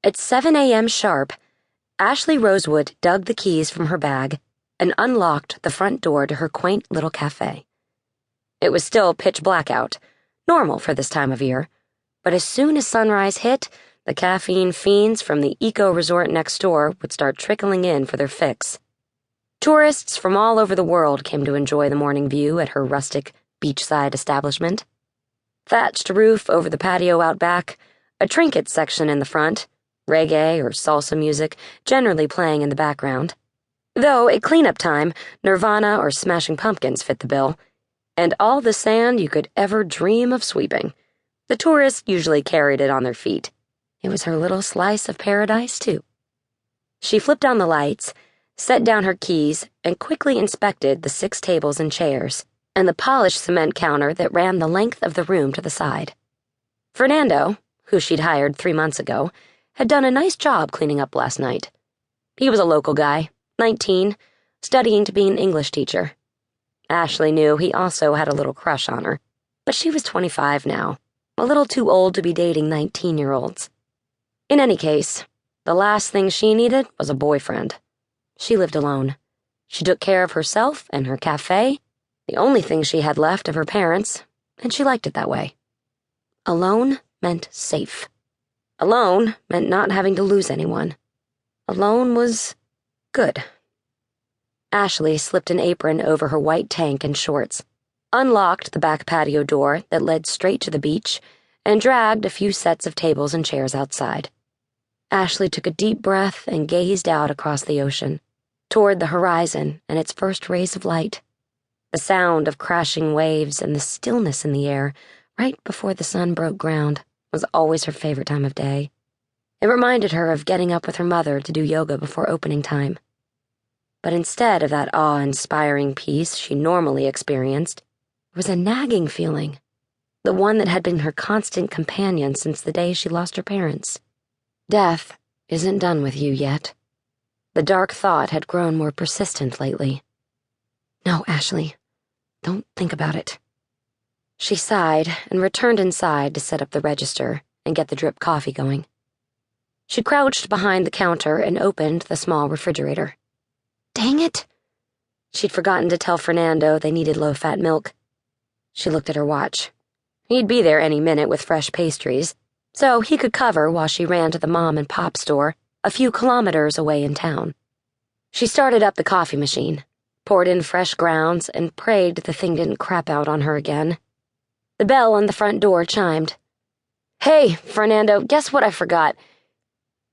At 7 a.m. sharp, Ashli Rosewood dug the keys from her bag and unlocked the front door to her quaint little cafe. It was still pitch black out, normal for this time of year, but as soon as sunrise hit, the caffeine fiends from the eco-resort next door would start trickling in for their fix. Tourists from all over the world came to enjoy the morning view at her rustic, beachside establishment. Thatched roof over the patio out back, a trinket section in the front, reggae or salsa music generally playing in the background. Though at cleanup time, Nirvana or Smashing Pumpkins fit the bill, and all the sand you could ever dream of sweeping. The tourists usually carried it on their feet. It was her little slice of paradise, too. She flipped on the lights, set down her keys, and quickly inspected the 6 tables and chairs, and the polished cement counter that ran the length of the room to the side. Fernando, who she'd hired 3 months ago, had done a nice job cleaning up last night. He was a local guy, 19, studying to be an English teacher. Ashli knew he also had a little crush on her, but she was 25 now, a little too old to be dating 19-year-olds. In any case, the last thing she needed was a boyfriend. She lived alone. She took care of herself and her cafe, the only thing she had left of her parents, and she liked it that way. Alone meant safe. Alone meant not having to lose anyone. Alone was good. Ashli slipped an apron over her white tank and shorts, unlocked the back patio door that led straight to the beach, and dragged a few sets of tables and chairs outside. Ashli took a deep breath and gazed out across the ocean, toward the horizon and its first rays of light. The sound of crashing waves and the stillness in the air right before the sun broke ground was always her favorite time of day. It reminded her of getting up with her mother to do yoga before opening time. But instead of that awe-inspiring peace she normally experienced, there was a nagging feeling, the one that had been her constant companion since the day she lost her parents. Death isn't done with you yet. The dark thought had grown more persistent lately. No, Ashli, don't think about it. She sighed and returned inside to set up the register and get the drip coffee going. She crouched behind the counter and opened the small refrigerator. Dang it! She'd forgotten to tell Fernando they needed low-fat milk. She looked at her watch. He'd be there any minute with fresh pastries, so he could cover while she ran to the mom-and-pop store a few kilometers away in town. She started up the coffee machine, poured in fresh grounds, and prayed the thing didn't crap out on her again. The bell on the front door chimed. Hey, Fernando, guess what I forgot?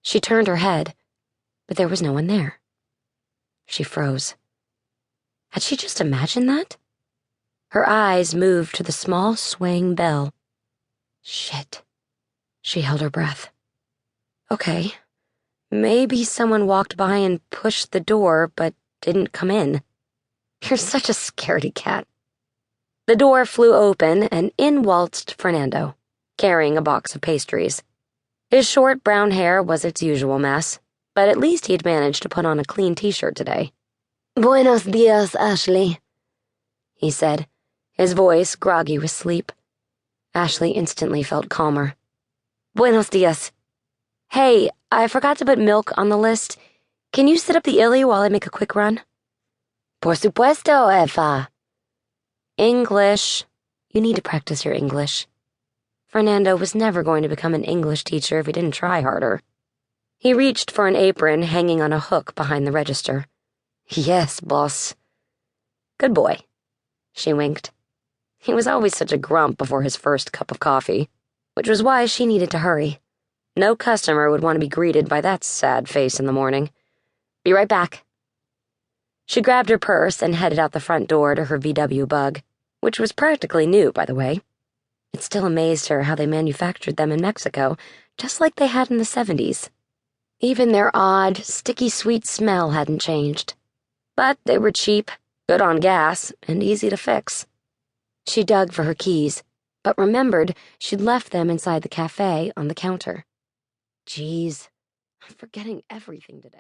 She turned her head, but there was no one there. She froze. Had she just imagined that? Her eyes moved to the small swaying bell. Shit. She held her breath. Okay, maybe someone walked by and pushed the door, but didn't come in. You're such a scaredy cat. The door flew open, and in waltzed Fernando, carrying a box of pastries. His short brown hair was its usual mess, but at least he'd managed to put on a clean t-shirt today. Buenos dias, Ashli, he said, his voice groggy with sleep. Ashli instantly felt calmer. Buenos dias. Hey, I forgot to put milk on the list. Can you sit up the illy while I make a quick run? Por supuesto, Eva. English. You need to practice your English. Fernando was never going to become an English teacher if he didn't try harder. He reached for an apron hanging on a hook behind the register. Yes, boss. Good boy. She winked. He was always such a grump before his first cup of coffee, which was why she needed to hurry. No customer would want to be greeted by that sad face in the morning. Be right back. She grabbed her purse and headed out the front door to her VW Bug, which was practically new, by the way. It still amazed her how they manufactured them in Mexico, just like they had in the 70s. Even their odd, sticky sweet smell hadn't changed. But they were cheap, good on gas, and easy to fix. She dug for her keys, but remembered she'd left them inside the cafe on the counter. Geez, I'm forgetting everything today.